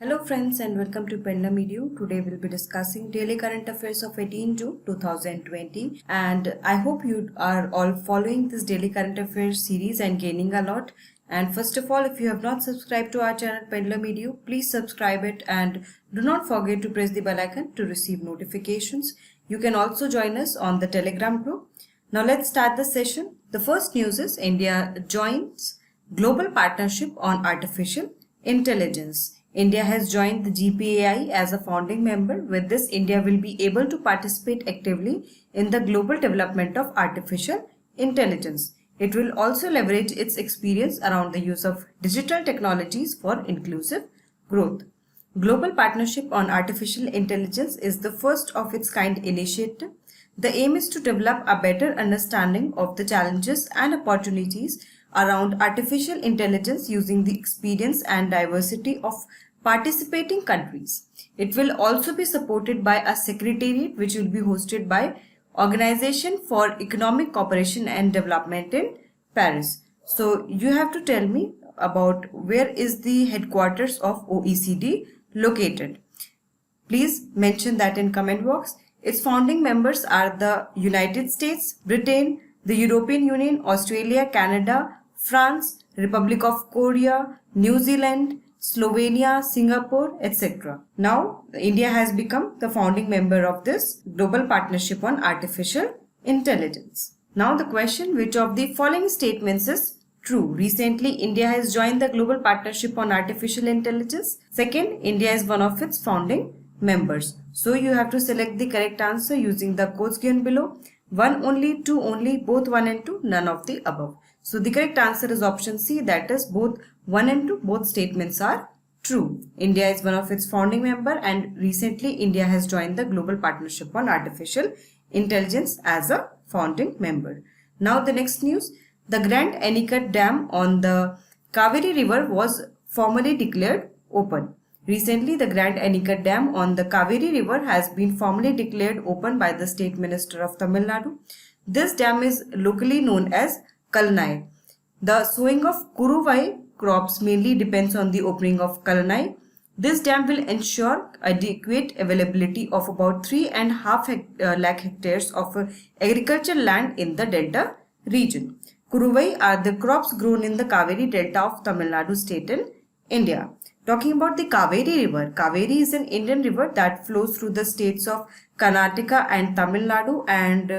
Hello friends and welcome to Pendulum Media. Today we'll be discussing daily current affairs of 18 June 2020 and I hope you are all following this daily current affairs series and gaining a lot. And first of all, if you have not subscribed to our channel Pendulum Media, please subscribe it and do not forget to press the bell icon to receive notifications. You can also join us on the Telegram group. Now let's start the session. The first news is India joins Global Partnership on Artificial Intelligence. India has joined the GPAI as a founding member. With this, India will be able to participate actively in the global development of artificial intelligence. It will also leverage its experience around the use of digital technologies for inclusive growth. Global Partnership on Artificial Intelligence is the first of its kind initiative. The aim is to develop a better understanding of the challenges and opportunities around artificial intelligence using the experience and diversity of participating countries. It will also be supported by a secretariat which will be hosted by Organization for Economic Cooperation and Development in Paris. So you have to tell me about where is the headquarters of OECD located. Please mention that in comment box. Its founding members are the United States, Britain, the European Union, Australia, Canada, France, Republic of Korea, New Zealand, Slovenia, Singapore, etc. Now, India has become the founding member of this Global Partnership on Artificial Intelligence. Now, the question, which of the following statements is true? Recently, India has joined the Global Partnership on Artificial Intelligence. Second, India is one of its founding members. So, you have to select the correct answer using the codes given below. 1 only, 2 only, both 1 and 2, none of the above. So the correct answer is option C, that is both 1 and 2, both statements are true. India is one of its founding member and recently India has joined the Global Partnership on Artificial Intelligence as a founding member. Now the next news, the Grand Anicut Dam on the Kaveri River was formally declared open. Recently, the Grand Anicut Dam on the Kaveri River has been formally declared open by the State Minister of Tamil Nadu. This dam is locally known as Kalnai. The sowing of Kuruvai crops mainly depends on the opening of Kalnai. This dam will ensure adequate availability of about 3.5 lakh hectares of agricultural land in the Delta region. Kuruvai are the crops grown in the Kaveri Delta of Tamil Nadu state in India. Talking about the Kaveri River, Kaveri is an Indian river that flows through the states of Karnataka and Tamil Nadu, and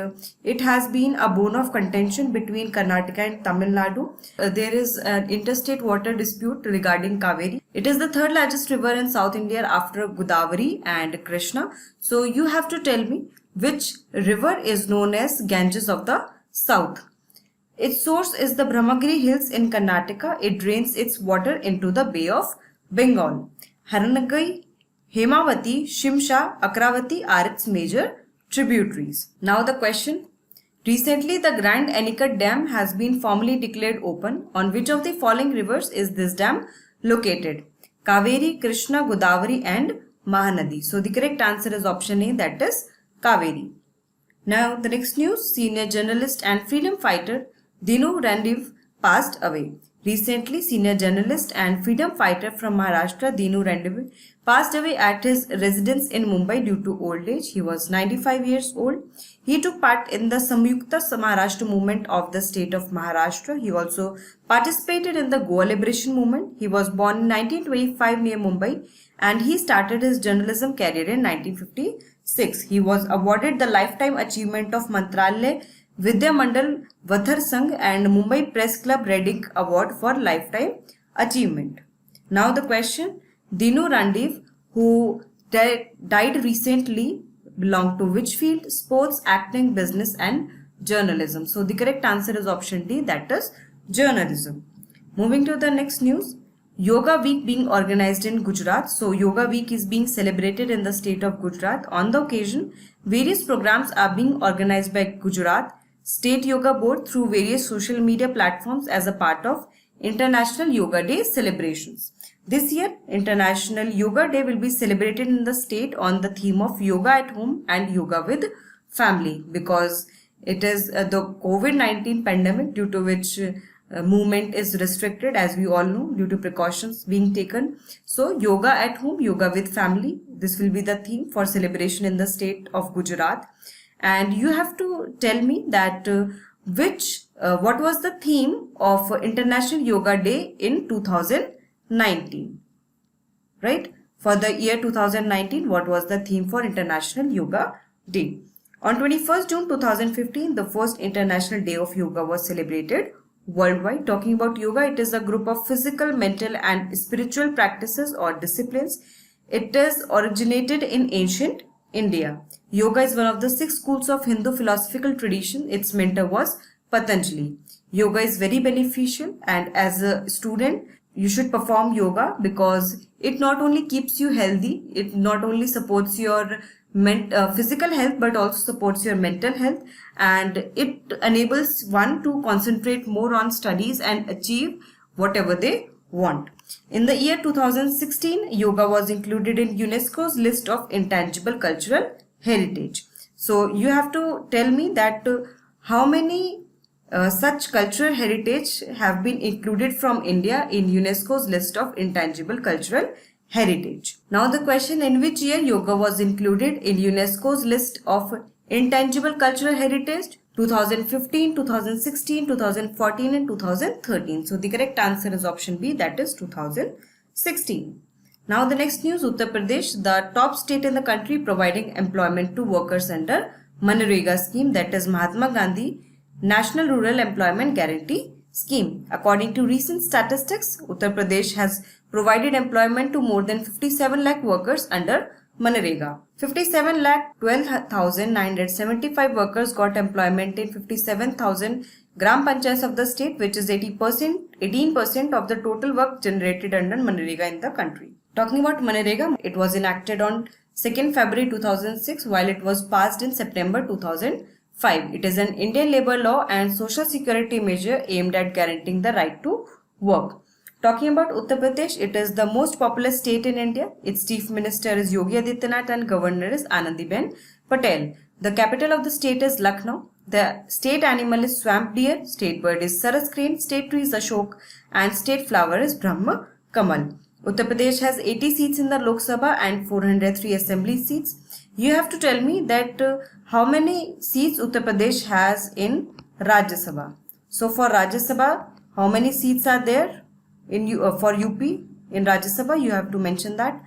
it has been a bone of contention between Karnataka and Tamil Nadu. There is an interstate water dispute regarding Kaveri. It is the third largest river in South India after Godavari and Krishna. So you have to tell me which river is known as Ganges of the South. Its source is the Brahmagiri Hills in Karnataka. It drains its water into the Bay of Bengal. Haranagai, Hemavati, Shimsha, Akravati are its major tributaries. Now the question. Recently, the Grand Anicut Dam has been formally declared open. On which of the following rivers is this dam located? Kaveri, Krishna, Godavari and Mahanadi. So the correct answer is option A, that is Kaveri. Now the next news. Senior journalist and freedom fighter Dinu Ranadive passed away. Recently, senior journalist and freedom fighter from Maharashtra, Dinu Ranadive, passed away at his residence in Mumbai due to old age. He was 95 years old. He took part in the Samyukta Maharashtra movement of the state of Maharashtra. He also participated in the Goa Liberation movement. He was born in 1925 near Mumbai and he started his journalism career in 1956. He was awarded the Lifetime Achievement of Mantralaya Vidya Mandal Vathar Sangh and Mumbai Press Club Reading Award for Lifetime Achievement. Now the question, Dinu Ranadive, who died recently, belonged to which field? Sports, acting, business and journalism. So the correct answer is option D, that is journalism. Moving to the next news, Yoga Week being organized in Gujarat. So Yoga Week is being celebrated in the state of Gujarat. On the occasion, various programs are being organized by Gujarat State Yoga Board through various social media platforms as a part of International Yoga Day celebrations. This year, International Yoga Day will be celebrated in the state on the theme of Yoga at Home and Yoga with Family, because it is the COVID-19 pandemic, due to which movement is restricted, as we all know, due to precautions being taken. So yoga at home, yoga with family, this will be the theme for celebration in the state of Gujarat. And you have to tell me that what was the theme of International Yoga Day in 2019, right? For the year 2019, what was the theme for International Yoga Day? On 21st June 2015, the first International Day of Yoga was celebrated worldwide. Talking about yoga, it is a group of physical, mental and spiritual practices or disciplines. It is originated in ancient India. Yoga is one of the 6 schools of Hindu philosophical tradition. Its mentor was Patanjali. Yoga is very beneficial, and as a student, you should perform yoga because it not only keeps you healthy, it not only supports your physical health but also supports your mental health, and it enables one to concentrate more on studies and achieve whatever they want. In the year 2016, yoga was included in UNESCO's list of intangible cultural heritage. So you have to tell me that how many such cultural heritage have been included from India in UNESCO's list of intangible cultural heritage. Now the question, in which year yoga was included in UNESCO's list of intangible cultural heritage? 2015, 2016, 2014 and 2013. So the correct answer is option B, that is 2016. Now the next news, Uttar Pradesh, the top state in the country providing employment to workers under Manrega scheme, that is Mahatma Gandhi National Rural Employment Guarantee Scheme. According to recent statistics, Uttar Pradesh has provided employment to more than 57 lakh workers under Manrega. 57 lakh 12,975 workers got employment in 57,000 Gram Panchayats of the state, which is 18% of the total work generated under Manrega in the country. Talking about Manrega, it was enacted on 2nd February 2006 while it was passed in September 2005. It is an Indian labor law and social security measure aimed at guaranteeing the right to work. Talking about Uttar Pradesh, it is the most populous state in India. Its chief minister is Yogi Adityanath and governor is Anandiben Patel. The capital of the state is Lucknow. The state animal is swamp deer, state bird is Saras crane, state tree is Ashok and state flower is Brahma Kamal. Uttar Pradesh has 80 seats in the Lok Sabha and 403 assembly seats. You have to tell me that how many seats Uttar Pradesh has in Rajya Sabha. So for Rajya Sabha, how many seats are there for UP in Rajya Sabha? You have to mention that.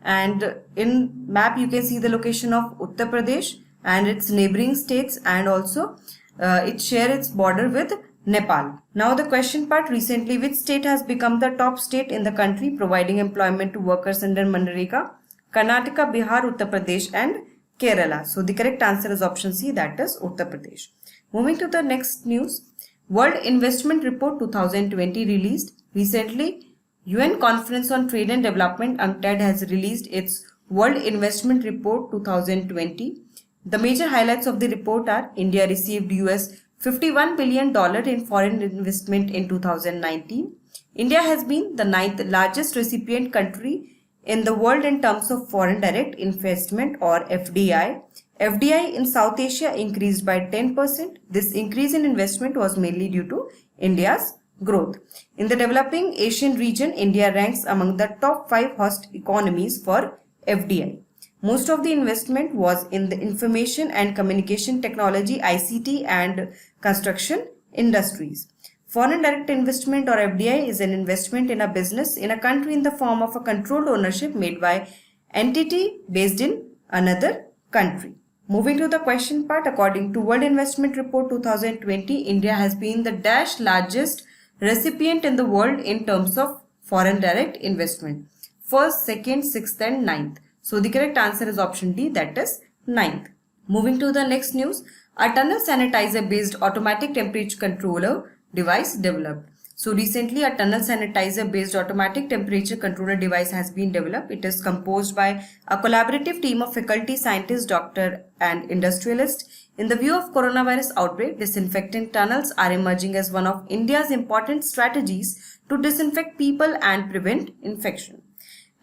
And in map you can see the location of Uttar Pradesh and its neighboring states, and also it shares its border with Nepal. Now the question part, recently which state has become the top state in the country providing employment to workers under Manrega? Karnataka, Bihar, Uttar Pradesh and Kerala. So the correct answer is option C, that is Uttar Pradesh. Moving to the next news, World Investment Report 2020 released. Recently, UN Conference on Trade and Development UNCTAD has released its World Investment Report 2020. The major highlights of the report are: India received US $51 billion in foreign investment in 2019. India has been the 9th largest recipient country in the world in terms of foreign direct investment or FDI. FDI in South Asia increased by 10%. This increase in investment was mainly due to India's growth. In the developing Asian region, India ranks among the top 5 host economies for FDI. Most of the investment was in the information and communication technology, ICT and construction industries. Foreign direct investment or FDI is an investment in a business in a country in the form of a controlled ownership made by entity based in another country. Moving to the question part, according to World Investment Report 2020, India has been the largest recipient in the world in terms of foreign direct investment. First, second, sixth and ninth. So the correct answer is option D, that is 9th. Moving to the next news, a tunnel sanitizer based automatic temperature controller device developed. So recently a tunnel sanitizer based automatic temperature controller device has been developed. It is composed by a collaborative team of faculty, scientists, doctor and industrialists. In the view of coronavirus outbreak, disinfectant tunnels are emerging as one of India's important strategies to disinfect people and prevent infection.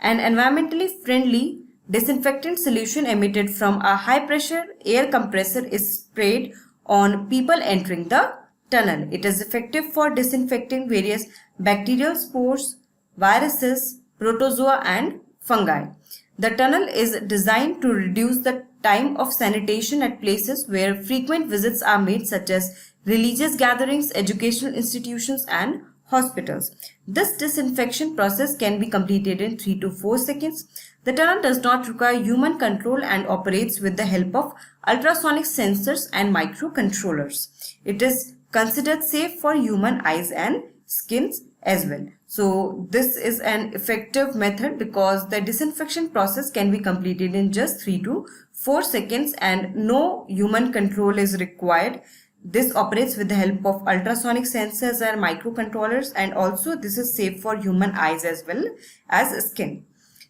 An environmentally friendly disinfectant solution emitted from a high pressure air compressor is sprayed on people entering the tunnel. It is effective for disinfecting various bacterial spores, viruses, protozoa and fungi. The tunnel is designed to reduce the time of sanitation at places where frequent visits are made, such as religious gatherings, educational institutions and hospitals. This disinfection process can be completed in 3 to 4 seconds. The tunnel does not require human control and operates with the help of ultrasonic sensors and microcontrollers. It is considered safe for human eyes and skins as well. So this is an effective method because the disinfection process can be completed in just 3 to 4 seconds and no human control is required. This operates with the help of ultrasonic sensors and microcontrollers, and also this is safe for human eyes as well as skin.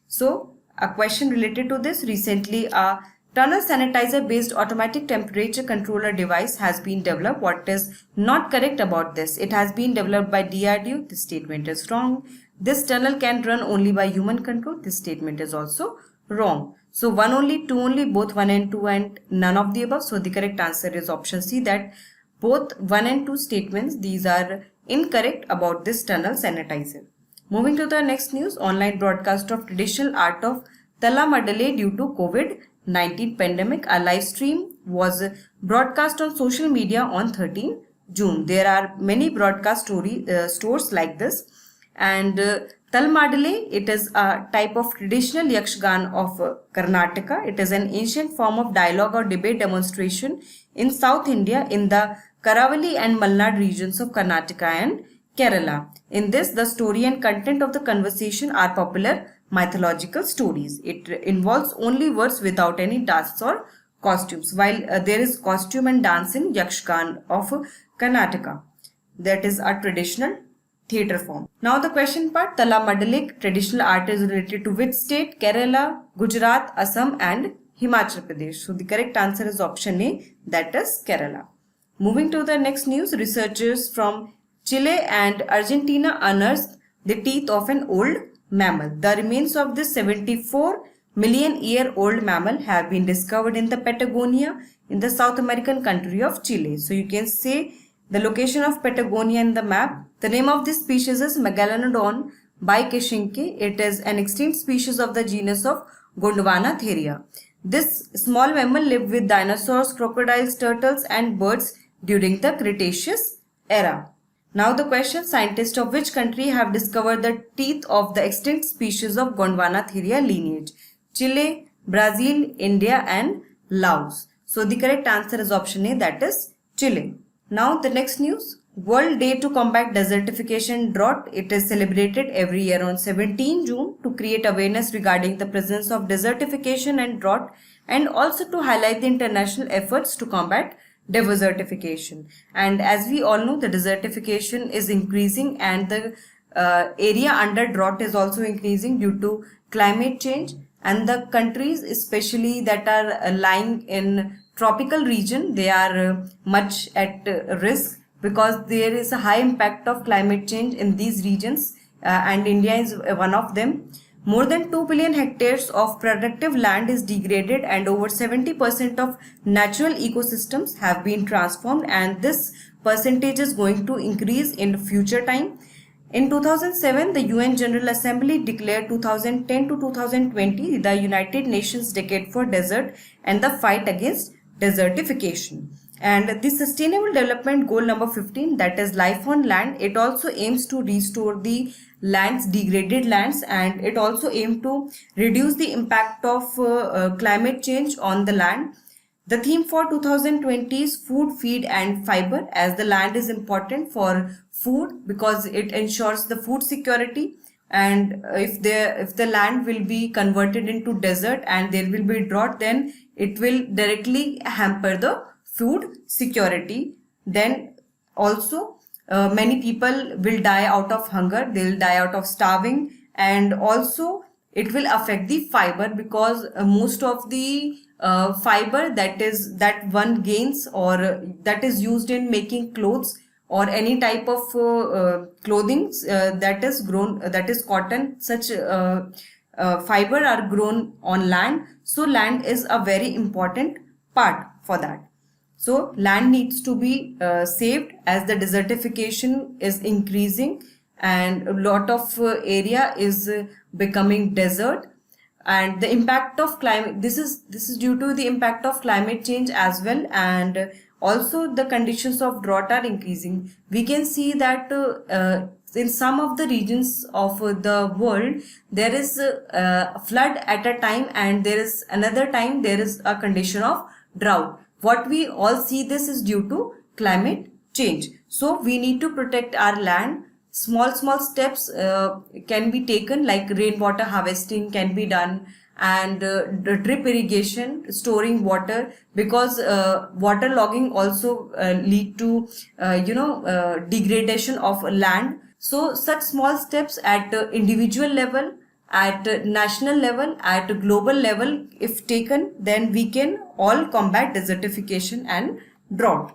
So a question related to this: recently a tunnel sanitizer based automatic temperature controller device has been developed. What is not correct about this? It has been developed by DRDO. This statement is wrong. This tunnel can run only by human control. This statement is also wrong. So 1 only, 2 only, both 1 and 2 and none of the above. So the correct answer is option C, that both 1 and 2 statements, these are incorrect about this tunnel sanitizer. Moving to the next news: online broadcast of traditional art of Tala Madale due to COVID-19 pandemic. A live stream was broadcast on social media on 13 June. There are many broadcast stores like this. And Talmadale, it is a type of traditional Yakshgan of Karnataka. It is an ancient form of dialogue or debate demonstration in South India in the Karavali and Malnad regions of Karnataka and Kerala. In this, the story and content of the conversation are popular mythological stories. It involves only words without any dance or costumes, while there is costume and dance in Yakshgan of Karnataka. That is a traditional theatre form. Now the question part: Tala Madalik traditional art is related to which state? Kerala, Gujarat, Assam and Himachal Pradesh. So the correct answer is option A, that is Kerala. Moving to the next news: researchers from Chile and Argentina unearthed the teeth of an old mammal. The remains of this 74 million year old mammal have been discovered in the Patagonia in the South American country of Chile. So you can say the location of Patagonia in the map. The name of this species is Megalodon bicaechenke. It is an extinct species of the genus of Gondwana theria. This small mammal lived with dinosaurs, crocodiles, turtles and birds during the Cretaceous era. Now the question: scientists of which country have discovered the teeth of the extinct species of Gondwana theria lineage? Chile, Brazil, India and Laos. So the correct answer is option A, that is Chile. Now the next news: World Day to Combat Desertification Drought. It is celebrated every year on 17 June to create awareness regarding the presence of desertification and drought, and also to highlight the international efforts to combat desertification. And as we all know, the desertification is increasing and the area under drought is also increasing due to climate change, and the countries especially that are lying in tropical region, they are much at risk because there is a high impact of climate change in these regions, and India is one of them. More than 2 billion hectares of productive land is degraded and over 70% of natural ecosystems have been transformed, and this percentage is going to increase in future time. In 2007, the UN General Assembly declared 2010 to 2020 the United Nations Decade for Desert and the Fight Against Desertification. And the Sustainable Development Goal number 15, that is life on land, it also aims to restore the lands, degraded lands, and it also aims to reduce the impact of climate change on the land. The theme for 2020 is food, feed and fiber, as the land is important for food because it ensures the food security. And if the land will be converted into desert and there will be drought, then it will directly hamper the food security. Then also many people will die out of hunger, they will die out of starving, and also it will affect the fiber because most of the fiber that one gains or that is used in making clothes or any type of clothing that is grown, that is cotton, such fiber are grown on land. So land is a very important part for that. So land needs to be saved as the desertification is increasing and a lot of area is becoming desert. And the impact of climate, this is due to the impact of climate change as well, and also the conditions of drought are increasing. We can see that in some of the regions of the world there is a flood at a time, and there is another time there is a condition of drought. What we all see, this is due to climate change. So we need to protect our land. Small steps can be taken, like rainwater harvesting can be done, and the drip irrigation, storing water, because water logging also lead to degradation of land. So such small steps at individual level, at national level, at global level, if taken, then we can all combat desertification and drought.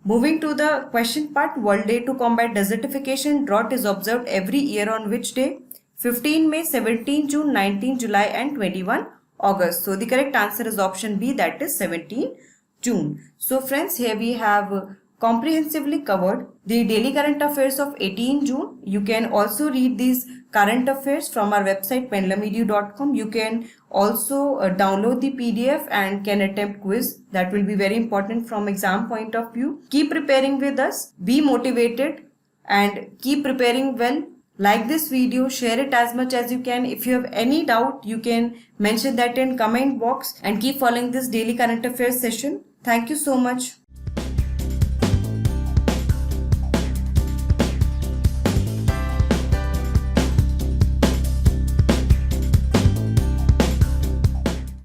Moving to the question part, World Day to Combat Desertification. Drought is observed every year on which day? 15 May, 17 June, 19 July and 21 August. So the correct answer is option B, that is 17 June. So friends, here we have comprehensively covered the daily current affairs of 18 June. You can also read these current affairs from our website pendulumedu.com. You can also download the PDF and can attempt quiz. That will be very important from exam point of view. Keep preparing with us. Be motivated and keep preparing well. Like this video, share it as much as you can. If you have any doubt, you can mention that in comment box, and keep following this daily current affairs session. Thank you so much.